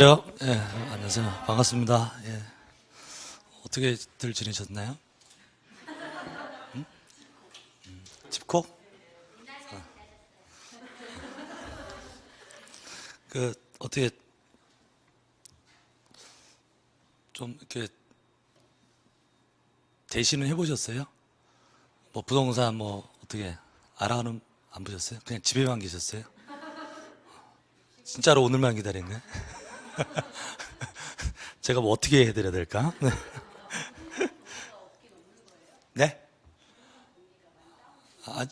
예, 안녕하세요. 반갑습니다. 예. 어떻게들 지내셨나요? 집콕? 어떻게 좀 이렇게 대시는 해보셨어요? 뭐 부동산 뭐 어떻게 알아는 안 보셨어요? 그냥 집에만 계셨어요? 진짜로 오늘만 기다렸네. 제가 뭐 어떻게 해드려야 될까? 네?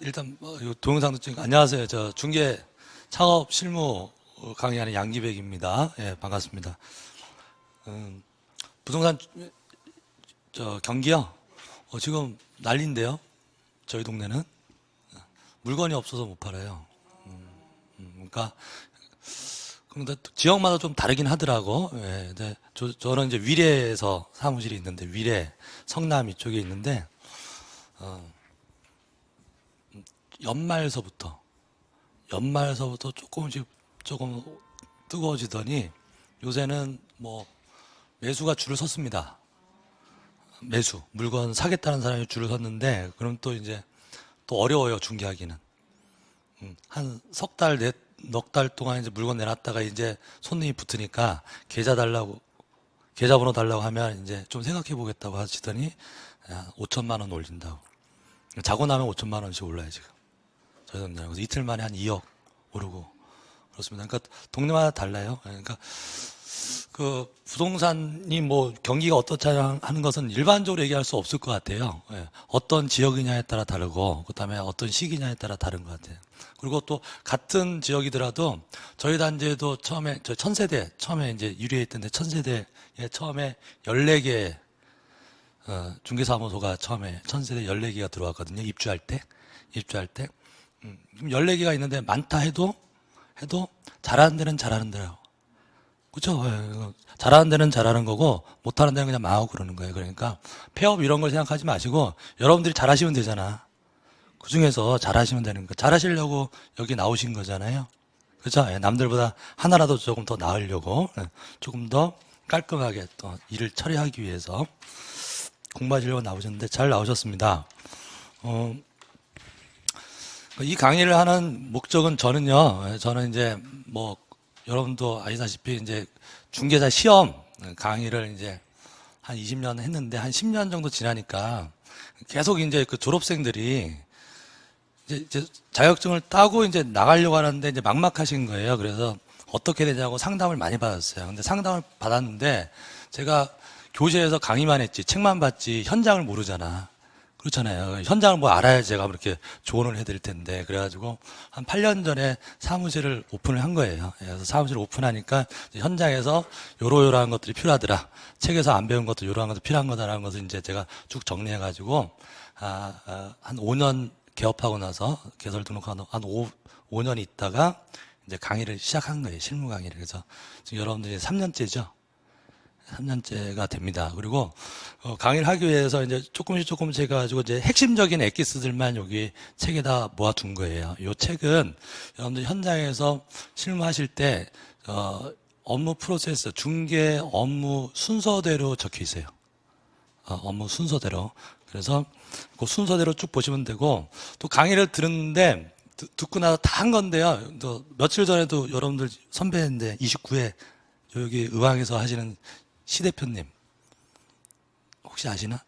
일단 요 동영상도 찍고 안녕하세요. 저 중개 창업 실무 강의하는 양기백입니다. 예, 반갑습니다. 부동산 경기요. 지금 난리인데요. 저희 동네는 물건이 없어서 못 팔아요. 그러니까 근데 또 지역마다 좀 다르긴 하더라고. 예, 근데 저는 이제 위례에서 사무실이 있는데 위례 성남 이쪽에 있는데 연말서부터 조금씩 조금 뜨거워지더니 요새는 뭐 매수가 줄을 섰습니다. 매수 물건 사겠다는 사람이 줄을 섰는데 그럼 또 이제 또 어려워요 중개하기는. 한 석 달, 넉 달 동안 이제 물건 내놨다가 이제 손님이 붙으니까 계좌번호 달라고 하면 이제 좀 생각해 보겠다고 하시더니 5천만 원 올린다고. 자고 나면 5천만 원씩 올라요 지금. 저희 동네는. 그래서 이틀 만에 한 2억 오르고 그렇습니다. 그러니까 동네마다 달라요. 그러니까 그 부동산이 뭐 경기가 어떻냐 하는 것은 일반적으로 얘기할 수 없을 것 같아요. 예. 어떤 지역이냐에 따라 다르고 그다음에 어떤 시기냐에 따라 다른 것 같아요. 그리고 또 같은 지역이더라도 저희 단지에도 처음에 저 천세대 처음에 이제 유리에 있던데 천세대에 처음에 14개 중개사무소가 처음에 천세대 14개가 들어왔거든요. 입주할 때 14개가 있는데 많다 해도 잘하는 데는 잘하는 데라고. 그렇죠. 잘하는 데는 잘하는 거고 못하는 데는 그냥 망하고 그러는 거예요. 그러니까 폐업 이런 걸 생각하지 마시고 여러분들이 잘하시면 되잖아. 그 중에서 잘하시면 되는 거. 잘하시려고 여기 나오신 거잖아요. 그렇죠. 남들보다 하나라도 조금 더 나으려고 조금 더 깔끔하게 또 일을 처리하기 위해서 공부하시려고 나오셨는데 잘 나오셨습니다. 이 강의를 하는 목적은 저는 이제 뭐 여러분도 아시다시피 이제 중개사 시험 강의를 이제 한 20년 했는데 한 10년 정도 지나니까 계속 이제 그 졸업생들이 이제 자격증을 따고 이제 나가려고 하는데 이제 막막하신 거예요. 그래서 어떻게 되냐고 상담을 많이 받았어요. 근데 상담을 받았는데 제가 교실에서 강의만 했지 책만 봤지 현장을 모르잖아. 그렇잖아요. 현장을 뭐 알아야 제가 그렇게 조언을 해드릴 텐데. 그래가지고 한 8년 전에 사무실을 오픈을 한 거예요. 그래서 사무실을 오픈하니까 현장에서 요러요러한 것들이 필요하더라. 책에서 안 배운 것도 요러한 것도 필요한 거다라는 것을 이제 제가 쭉 정리해가지고 한 5년 개업하고 나서 개설 등록하고 한 5년 있다가 이제 강의를 시작한 거예요. 실무 강의를. 그래서 지금 여러분들이 3년째죠. 3년째가 됩니다. 그리고 강의를 하기 위해서 이제 조금씩 해가지고 이제 핵심적인 엑기스들만 여기 책에다 모아둔 거예요. 이 책은 여러분들 현장에서 실무하실 때 업무 프로세스, 중개 업무 순서대로 적혀 있어요. 업무 순서대로. 그래서 그 순서대로 쭉 보시면 되고 또 강의를 들었는데 듣고 나서 다 한 건데요. 또 며칠 전에도 여러분들 선배인데 29회 여기 의왕에서 하시는 시 대표님 혹시 아시나?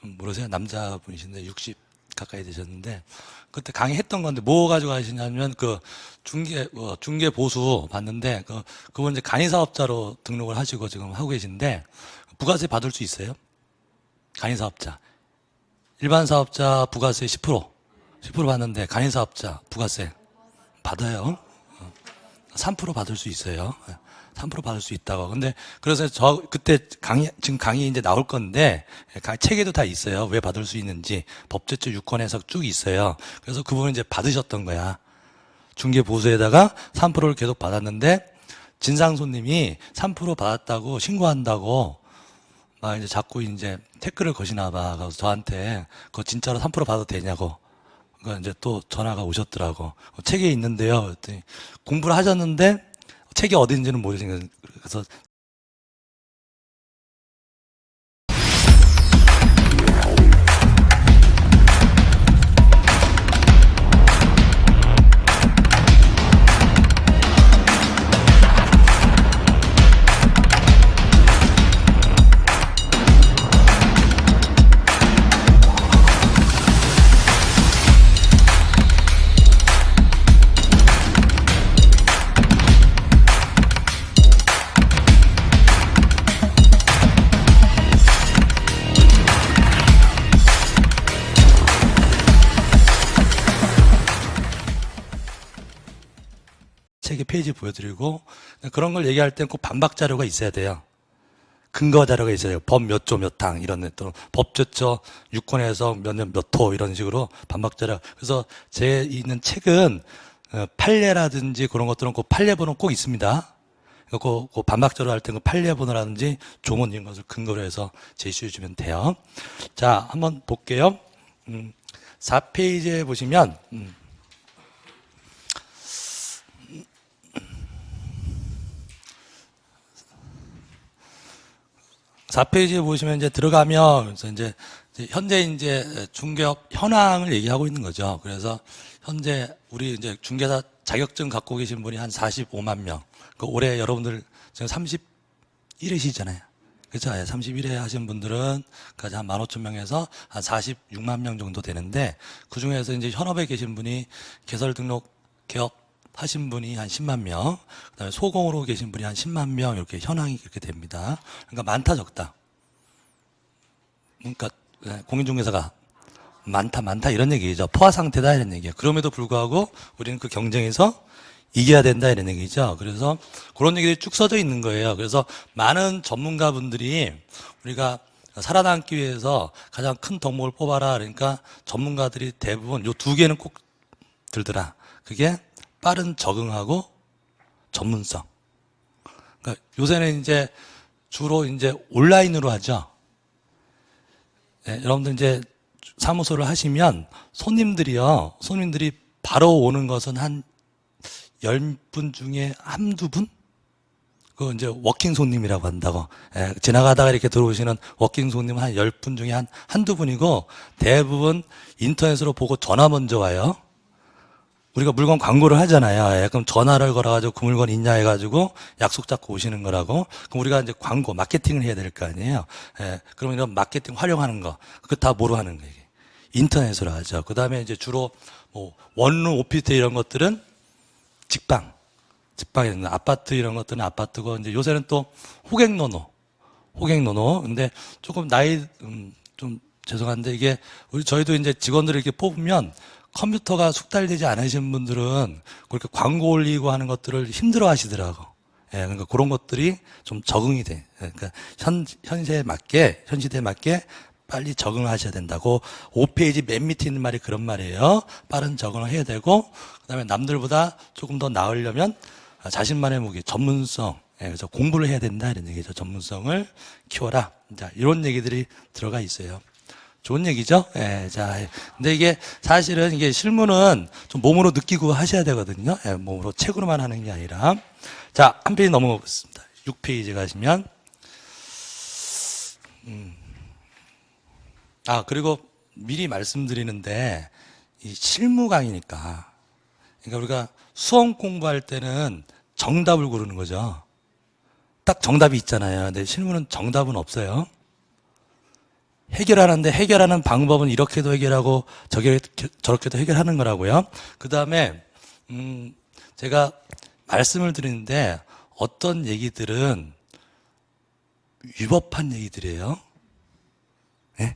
모르세요? 남자분이신데 60 가까이 되셨는데 그때 강의했던 건데 뭐 가지고 하시냐면 그 중개 보수 봤는데 그분 이제 간이 사업자로 등록을 하시고 지금 하고 계신데 부가세 받을 수 있어요? 간이 사업자 일반 사업자 부가세 10% 받는데 간이 사업자 부가세 받아요. 3% 받을 수 있어요. 3% 받을 수 있다고. 근데 그래서 저 그때 지금 강의 이제 나올 건데 책에도 다 있어요. 왜 받을 수 있는지 법제처 유권에서 쭉 있어요. 그래서 그분은 이제 받으셨던 거야. 중개 보수에다가 3%를 계속 받았는데 진상 손님이 3% 받았다고 신고한다고 막 이제 자꾸 이제 태클을 거시나 봐. 그래서 저한테 그거 진짜로 3% 받아도 되냐고. 그러니까 이제 또 전화가 오셨더라고. 책에 있는데요. 그랬더니 공부를 하셨는데 책이 어딘지는 모르시는 그래서 책의 페이지 보여드리고 그런 걸 얘기할 땐 꼭 반박 자료가 있어야 돼요. 근거 자료가 있어야 돼요. 법 몇 조 몇 항 이런 또 법제처 유권에서 몇 년 몇 호 이런 식으로 반박 자료. 그래서 제 있는 책은 판례라든지 그런 것들은 꼭 판례 번호 꼭 있습니다. 그 반박 자료 할 때는 판례 번호라든지 조문 이런 것을 근거로 해서 제시해 주면 돼요. 자, 한번 볼게요. 4페이지에 보시면 4페이지에 보시면 이제 들어가면 그래서 이제 현재 이제 중개업 현황을 얘기하고 있는 거죠. 그래서 현재 우리 이제 중개사 자격증 갖고 계신 분이 한 45만 명. 그 올해 여러분들 지금 31회시잖아요. 그렇죠? 31회 하신 분들은 까지 한 15,000명에서 한 46만 명 정도 되는데 그 중에서 이제 현업에 계신 분이 개설 등록 개업 하신 분이 한 10만 명, 그다음에 소공으로 계신 분이 한 10만 명 이렇게 현황이 그렇게 됩니다. 그러니까 많다 적다. 그러니까 공인중개사가 많다 이런 얘기죠. 포화 상태다 이런 얘기예요. 그럼에도 불구하고 우리는 그 경쟁에서 이겨야 된다 이런 얘기죠. 그래서 그런 얘기들이 쭉 써져 있는 거예요. 그래서 많은 전문가분들이 우리가 살아남기 위해서 가장 큰 덕목을 뽑아라. 그러니까 전문가들이 대부분 요 두 개는 꼭 들더라. 그게 빠른 적응하고 전문성. 그러니까 요새는 이제 주로 이제 온라인으로 하죠. 네, 여러분들 이제 사무소를 하시면 손님들이 바로 오는 것은 한 10분 중에 한두 분? 그거 이제 워킹 손님이라고 한다고. 예, 지나가다가 이렇게 들어오시는 워킹 손님은 한 10분 중에 한두 분이고 대부분 인터넷으로 보고 전화 먼저 와요. 우리가 물건 광고를 하잖아요. 예, 그럼 전화를 걸어가지고 그 물건 있냐 해가지고 약속 잡고 오시는 거라고. 그럼 우리가 이제 광고, 마케팅을 해야 될 거 아니에요. 예, 그러면 이런 마케팅 활용하는 거, 그거 다 뭐로 하는 거예요? 인터넷으로 하죠. 그 다음에 이제 주로 뭐 원룸, 오피스텔 이런 것들은 직방에 있는 아파트 이런 것들은 아파트고 이제 요새는 또 호객노노. 근데 조금 나이 좀 죄송한데 이게 저희도 이제 직원들을 이렇게 뽑으면 컴퓨터가 숙달되지 않으신 분들은 그렇게 광고 올리고 하는 것들을 힘들어 하시더라고. 예, 그러니까 그런 것들이 좀 적응이 돼. 그러니까 현시대에 맞게 빨리 적응을 하셔야 된다고. 5페이지 맨 밑에 있는 말이 그런 말이에요. 빠른 적응을 해야 되고, 그 다음에 남들보다 조금 더 나으려면 자신만의 무기, 전문성. 예, 그래서 공부를 해야 된다. 이런 얘기죠. 전문성을 키워라. 자, 이런 얘기들이 들어가 있어요. 좋은 얘기죠? 예, 자, 근데 이게 사실은 이게 실무는 좀 몸으로 느끼고 하셔야 되거든요. 예, 몸으로 책으로만 하는 게 아니라. 자, 한 페이지 넘어가 보겠습니다. 6페이지 가시면. 그리고 미리 말씀드리는데, 이 실무 강의니까. 그러니까 우리가 수험 공부할 때는 정답을 고르는 거죠. 딱 정답이 있잖아요. 근데 실무는 정답은 없어요. 해결하는 방법은 이렇게도 해결하고 저렇게도 해결하는 거라고요. 그 다음에 제가 말씀을 드리는데 어떤 얘기들은 위법한 얘기들이에요. 네?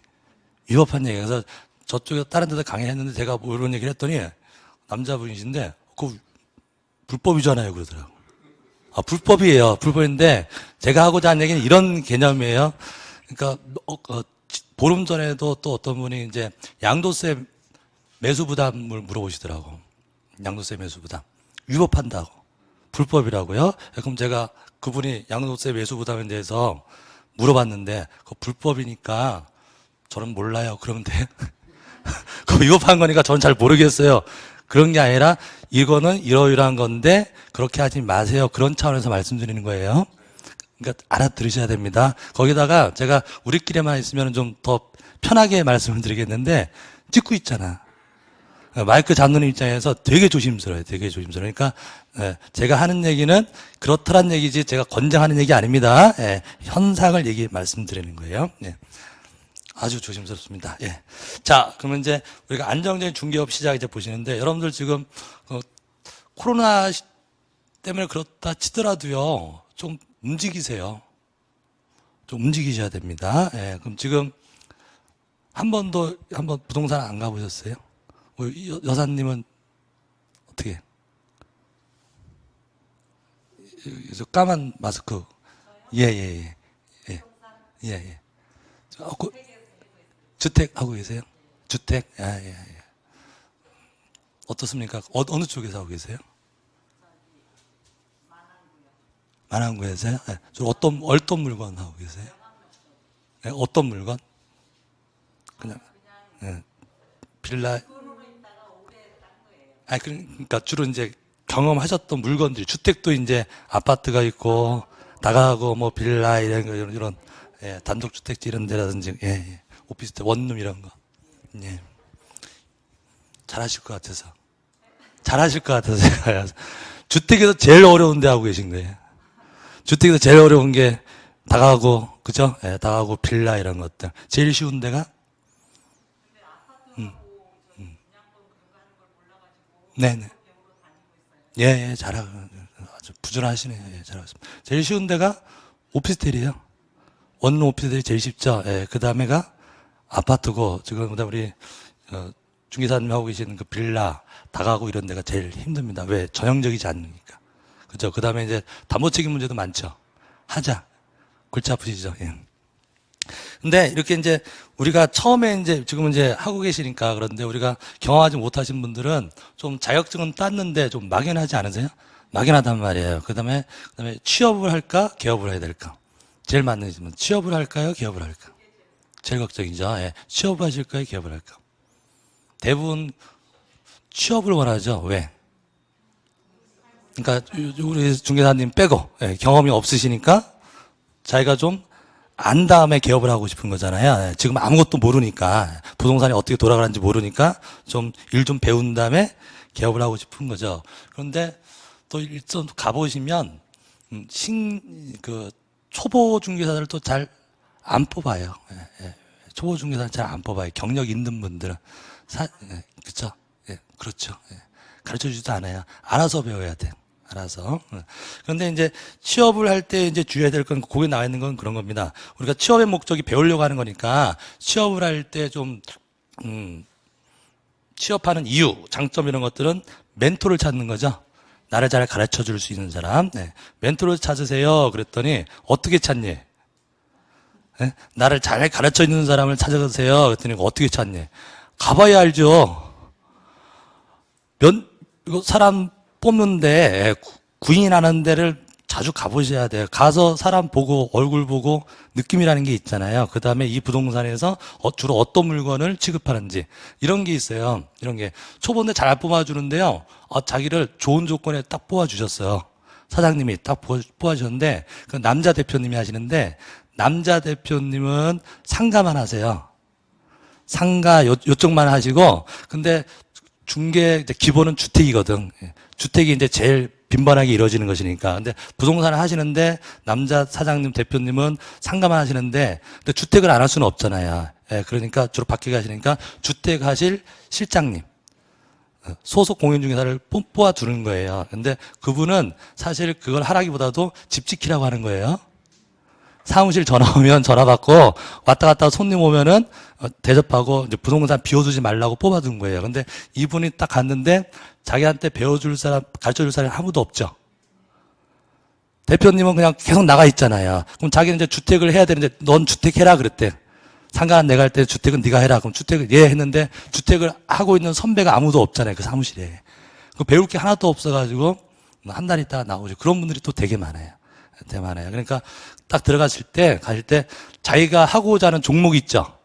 위법한 얘기. 그래서 저쪽에 다른 데서 강의했는데 제가 뭐 이런 얘기를 했더니 남자분이신데 그거 불법이잖아요 그러더라고요. 불법이에요. 불법인데 제가 하고자 하는 얘기는 이런 개념이에요. 그러니까 보름 전에도 또 어떤 분이 이제 양도세 매수 부담을 물어보시더라고. 양도세 매수 부담. 위법한다고. 불법이라고요? 그럼 제가 그분이 양도세 매수 부담에 대해서 물어봤는데, 그거 불법이니까 저는 몰라요. 그러면 돼. 그거 위법한 거니까 저는 잘 모르겠어요. 그런 게 아니라 이거는 이러이러한 건데 그렇게 하지 마세요. 그런 차원에서 말씀드리는 거예요. 그러니까 알아들으셔야 됩니다. 거기다가 제가 우리끼리만 있으면 좀 더 편하게 말씀을 드리겠는데 찍고 있잖아. 마이크 잡는 입장에서 되게 조심스러워요. 되게 조심스러워요. 그러니까 제가 하는 얘기는 그렇다란 얘기지 제가 권장하는 얘기 아닙니다. 현상을 말씀드리는 거예요. 아주 조심스럽습니다. 자, 그러면 이제 우리가 안정적인 중개업 시작 이제 보시는데 여러분들 지금 코로나 때문에 그렇다 치더라도요. 좀 움직이세요. 좀 움직이셔야 됩니다. 그럼 지금 한번 부동산 안 가보셨어요? 여사님은 어떻게? 저 까만 마스크. 예. 주택 하고 계세요? 주택? 예. 어떻습니까? 어느 쪽에서 하고 계세요? 만안구에서요? 저 어떤 물건 하고 계세요? 어떤 물건? 그냥 빌라. 그러니까 주로 이제 경험하셨던 물건들이 주택도 이제 아파트가 있고 다가구 뭐 빌라 이런 단독주택지 이런 데라든지 오피스텔 원룸 이런 거 잘하실 것 같아서 제가 주택에서 제일 어려운 데 하고 계신 거예요. 주택에서 제일 어려운 게 다가구 그죠? 다가구 빌라 이런 것들 제일 쉬운 데가 네네. 잘하고, 아주 부지런하시네요. 잘하고 있습니다. 제일 쉬운 데가 오피스텔이에요. 원룸 오피스텔이 제일 쉽죠. 그 다음에가 아파트고, 지금, 그 다음 우리, 중개사님 하고 계시는 그 빌라, 다가구 이런 데가 제일 힘듭니다. 왜? 전형적이지 않으니까. 그죠? 그 다음에 이제 담보책임 문제도 많죠. 하자. 골치 아프시죠? 근데 이렇게 이제 우리가 처음에 이제 지금은 이제 하고 계시니까 그런데 우리가 경험하지 못하신 분들은 좀 자격증은 땄는데 좀 막연하지 않으세요? 막연하단 말이에요. 그다음에 취업을 할까 개업을 해야 될까? 제일 맞는 질문. 취업을 할까요? 개업을 할까? 제일 걱정이죠. 취업을 하실까요? 개업을 할까? 대부분 취업을 원하죠. 왜? 그러니까 우리 중개사님 빼고 경험이 없으시니까 자기가 좀 안 다음에 개업을 하고 싶은 거잖아요. 지금 아무것도 모르니까 부동산이 어떻게 돌아가는지 모르니까 좀 일 좀 배운 다음에 개업을 하고 싶은 거죠. 그런데 또 일선 가보시면 그 초보 중개사들도 잘 안 뽑아요. 초보 중개사는 잘 안 뽑아요. 경력 있는 분들은 그렇죠. 그렇죠. 가르쳐 주지도 않아요. 알아서 배워야 돼. 알아서. 그런데 이제 취업을 할 때 이제 주의해야 될 건 거기에 나와 있는 건 그런 겁니다. 우리가 취업의 목적이 배우려고 하는 거니까 취업을 할 때 좀 취업하는 이유, 장점 이런 것들은 멘토를 찾는 거죠. 나를 잘 가르쳐 줄 수 있는 사람. 멘토를 찾으세요. 그랬더니 어떻게 찾니? 나를 잘 가르쳐 주는 사람을 찾아가세요. 그랬더니 어떻게 찾니? 가봐야 알죠. 이거 사람 뽑는데 구인하는 데를 자주 가보셔야 돼요. 가서 사람 보고 얼굴 보고 느낌이라는 게 있잖아요. 그 다음에 이 부동산에서 주로 어떤 물건을 취급하는지 이런 게 있어요. 이런 게 초보인데 잘 뽑아주는데요. 자기를 좋은 조건에 딱 뽑아주셨어요. 사장님이 딱 뽑아주셨는데 그 남자 대표님이 하시는데 남자 대표님은 상가만 하세요. 상가 요쪽만 하시고 근데 중개 기본은 주택이거든. 주택이 이제 제일 빈번하게 이루어지는 것이니까. 근데 부동산을 하시는데 남자 사장님 대표님은 상가만 하시는데 근데 주택을 안 할 수는 없잖아요. 그러니까 주로 밖에 가시니까 주택 하실 실장님 소속 공인중개사를 뽑아 두는 거예요. 근데 그분은 사실 그걸 하라기보다도 집 지키라고 하는 거예요. 사무실 전화 오면 전화 받고 왔다 갔다 손님 오면은 대접하고 이제 부동산 비워두지 말라고 뽑아둔 거예요. 근데 이분이 딱 갔는데 자기한테 배워줄 사람, 가르쳐줄 사람이 아무도 없죠. 대표님은 그냥 계속 나가 있잖아요. 그럼 자기는 이제 주택을 해야 되는데 넌 주택해라 그랬대. 상가는 내가 할 때 주택은 네가 해라. 그럼 주택을 했는데 주택을 하고 있는 선배가 아무도 없잖아요. 그 사무실에. 그 배울 게 하나도 없어가지고 한 달 있다가 나오죠. 그런 분들이 또 되게 많아요. 되게 많아요. 그러니까 딱 들어가실 때, 가실 때 자기가 하고자 하는 종목이 있죠.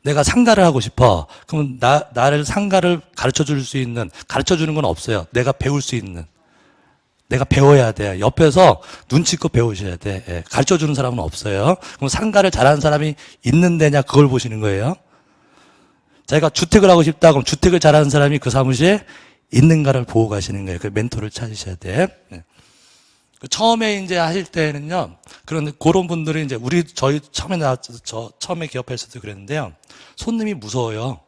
내가 상가를 하고 싶어. 그러면 나를 상가를 가르쳐 줄 수 있는, 가르쳐 주는 건 없어요. 내가 배울 수 있는 내가 배워야 돼. 옆에서 눈치껏 배우셔야 돼. 예, 가르쳐주는 사람은 없어요. 그럼 상가를 잘하는 사람이 있는 데냐 그걸 보시는 거예요. 자기가 주택을 하고 싶다 그럼 주택을 잘하는 사람이 그 사무실에 있는가를 보고 가시는 거예요. 그 멘토를 찾으셔야 돼. 예. 처음에 이제 하실 때는요, 그런 분들이 이제 저희 처음에 기업했을 때 그랬는데요. 손님이 무서워요.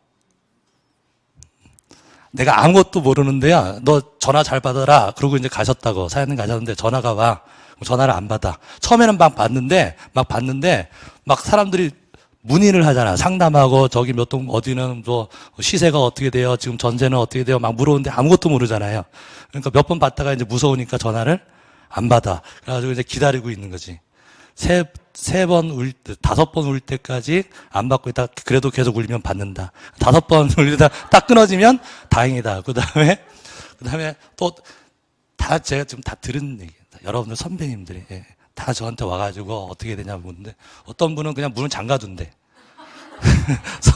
내가 아무것도 모르는데요. 너 전화 잘 받아라. 그러고 이제 가셨다고. 사장님 가셨는데 전화가 와. 전화를 안 받아. 처음에는 막 받는데 막 사람들이 문의를 하잖아. 상담하고 저기 몇 동 어디는 뭐 시세가 어떻게 돼요? 지금 전세는 어떻게 돼요? 막 물어오는데 아무것도 모르잖아요. 그러니까 몇 번 받다가 이제 무서우니까 전화를 안 받아. 그래가지고 이제 기다리고 있는 거지. 다섯 번 울 때까지 안 받고 있다. 그래도 계속 울면 받는다. 5번 울리다 딱 끊어지면 다행이다. 그 다음에 또 제가 지금 다 들은 얘기입니다. 여러분들 선배님들이 다 저한테 와가지고 어떻게 되냐 묻는데 어떤 분은 그냥 문을 잠가둔대.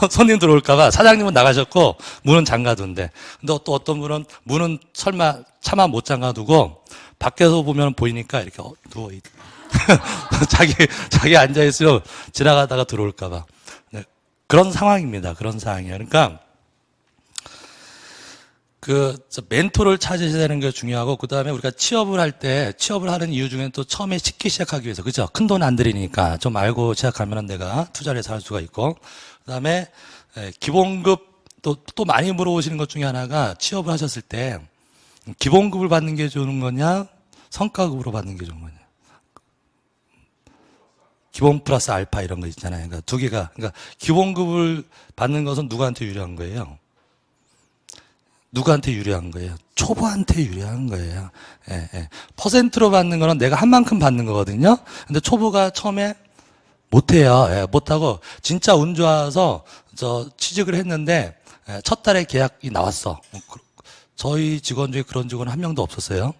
손님 들어올까봐 사장님은 나가셨고 문은 잠가둔대. 근데 또 어떤 분은 문은 차마 못 잠가두고 밖에서 보면 보이니까 이렇게 누워있. 자기 앉아있으면 지나가다가 들어올까봐. 네, 그런 상황입니다. 그런 상황이에요. 그러니까, 멘토를 찾으셔야 되는 게 중요하고, 그 다음에 우리가 취업을 하는 이유 중에는 또 처음에 쉽게 시작하기 위해서, 그죠? 큰 돈 안 들이니까 좀 알고 시작하면 내가 투자를 해서 할 수가 있고, 그 다음에 기본급, 또 많이 물어보시는 것 중에 하나가 취업을 하셨을 때, 기본급을 받는 게 좋은 거냐, 성과급으로 받는 게 좋은 거냐. 기본 플러스 알파 이런 거 있잖아요. 그러니까 두 개가, 그러니까 기본급을 받는 것은 누구한테 유리한 거예요? 누구한테 유리한 거예요? 초보한테 유리한 거예요. 예, 예. 퍼센트로 받는 거는 내가 한 만큼 받는 거거든요. 근데 초보가 처음에 못해요. 예, 못하고 진짜 운 좋아서 취직을 했는데 첫 달에 계약이 나왔어. 저희 직원 중에 그런 직원은 한 명도 없었어요.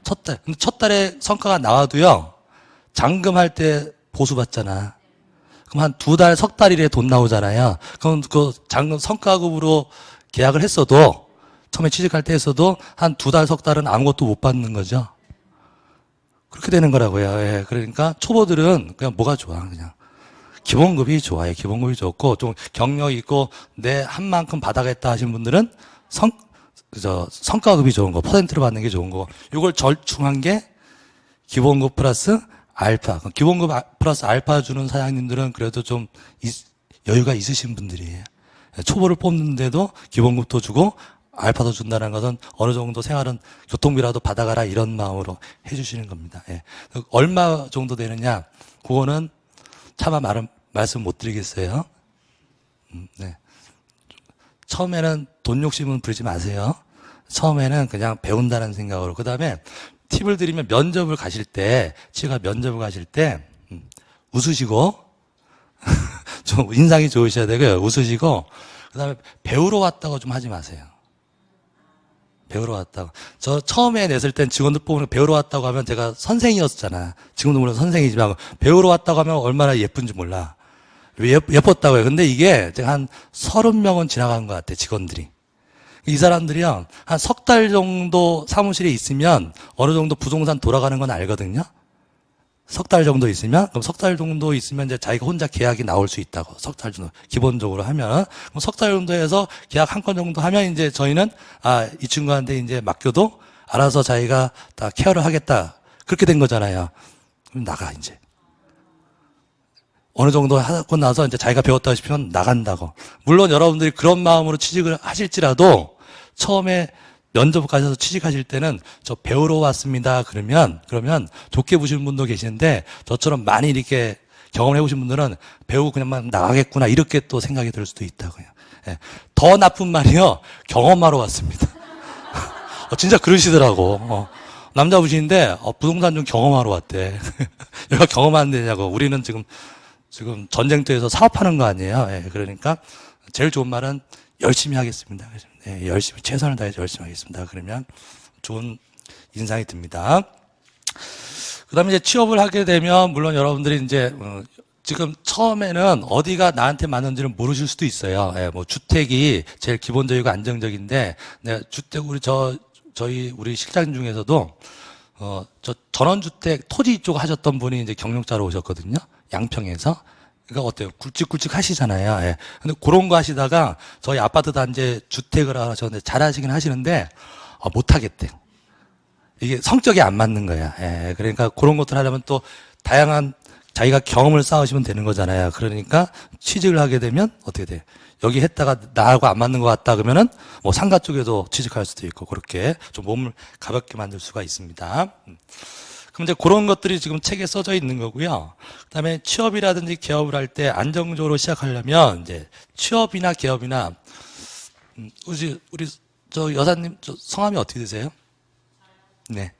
첫 달에 성과가 나와도요. 잔금할 때 보수 받잖아. 그럼 한 2달, 석 달 이래 돈 나오잖아요. 그럼 그 잔금 성과급으로 계약을 했어도 처음에 취직할 때 했어도 한 2달, 석 달은 아무것도 못 받는 거죠. 그렇게 되는 거라고요. 예, 그러니까 초보들은 그냥 뭐가 좋아, 그냥. 기본급이 좋아요. 기본급이 좋고, 좀 경력 있고, 내 한 만큼 받아겠다 하신 분들은 성과급이 좋은 거, 퍼센트로 받는 게 좋은 거. 이걸 절충한 게 기본급 플러스 알파. 기본급 플러스 알파 주는 사장님들은 그래도 좀 여유가 있으신 분들이에요. 초보를 뽑는데도 기본급도 주고 알파도 준다는 것은 어느 정도 생활은 교통비라도 받아가라 이런 마음으로 해주시는 겁니다. 예. 얼마 정도 되느냐? 그거는 차마 말씀 못 드리겠어요. 네. 처음에는 돈 욕심은 부리지 마세요. 처음에는 그냥 배운다는 생각으로. 그 다음에 팁을 드리면 면접을 가실 때, 웃으시고, 좀 인상이 좋으셔야 되고요. 웃으시고, 그 다음에 배우러 왔다고 좀 하지 마세요. 배우러 왔다고. 저 처음에 냈을 땐 직원들 뽑으면 배우러 왔다고 하면 제가 선생이었잖아. 지금도 물론 선생이지만, 배우러 왔다고 하면 얼마나 예쁜지 몰라. 예뻤다고요. 근데 이게 제가 한 30명은 지나간 것 같아, 직원들이. 이 사람들이요, 한 석 달 정도 사무실에 있으면 어느 정도 부동산 돌아가는 건 알거든요? 석 달 정도 있으면, 그럼 석 달 정도 있으면 이제 자기가 혼자 계약이 나올 수 있다고. 석 달 정도. 기본적으로 하면. 그럼 석 달 정도 해서 계약 한 건 정도 하면 이제 저희는, 이 친구한테 이제 맡겨도 알아서 자기가 다 케어를 하겠다. 그렇게 된 거잖아요. 그럼 나가, 이제. 어느 정도 하고 나서 이제 자기가 배웠다 싶으면 나간다고. 물론 여러분들이 그런 마음으로 취직을 하실지라도 처음에 면접 가셔서 취직하실 때는 저 배우러 왔습니다. 그러면 좋게 보시는 분도 계시는데 저처럼 많이 이렇게 경험을 해보신 분들은 배우고 그냥만 나가겠구나 이렇게 또 생각이 들 수도 있다고요. 예. 더 나쁜 말이요. 경험하러 왔습니다. 진짜 그러시더라고. 남자분이신데 부동산 좀 경험하러 왔대. 얘가 경험하는 데냐고. 우리는 지금 전쟁터에서 사업하는 거 아니에요. 예, 그러니까 제일 좋은 말은 열심히 하겠습니다. 예, 열심히 최선을 다해서 열심히 하겠습니다. 그러면 좋은 인상이 듭니다. 그다음에 이제 취업을 하게 되면 물론 여러분들이 이제 지금 처음에는 어디가 나한테 맞는지를 모르실 수도 있어요. 예, 뭐 주택이 제일 기본적이고 안정적인데 주택 우리 실장 중에서도 저 전원주택 토지 쪽 하셨던 분이 이제 경력자로 오셨거든요. 양평에서. 그러니까 어때요? 굵직굵직 하시잖아요. 예. 근데 그런 거 하시다가 저희 아파트 단지에 주택을 하셨는데 잘하시긴 하시는데, 못하겠대요. 이게 성격이 안 맞는 거야. 예. 그러니까 그런 것들 하려면 또 다양한 자기가 경험을 쌓으시면 되는 거잖아요. 그러니까 취직을 하게 되면 어떻게 돼? 여기 했다가 나하고 안 맞는 것 같다 그러면은 뭐 상가 쪽에도 취직할 수도 있고 그렇게 좀 몸을 가볍게 만들 수가 있습니다. 그럼 이제 그런 것들이 지금 책에 써져 있는 거고요. 그다음에 취업이라든지 개업을 할 때 안정적으로 시작하려면 이제 취업이나 개업이나 우리 저 여사님 저 성함이 어떻게 되세요? 네.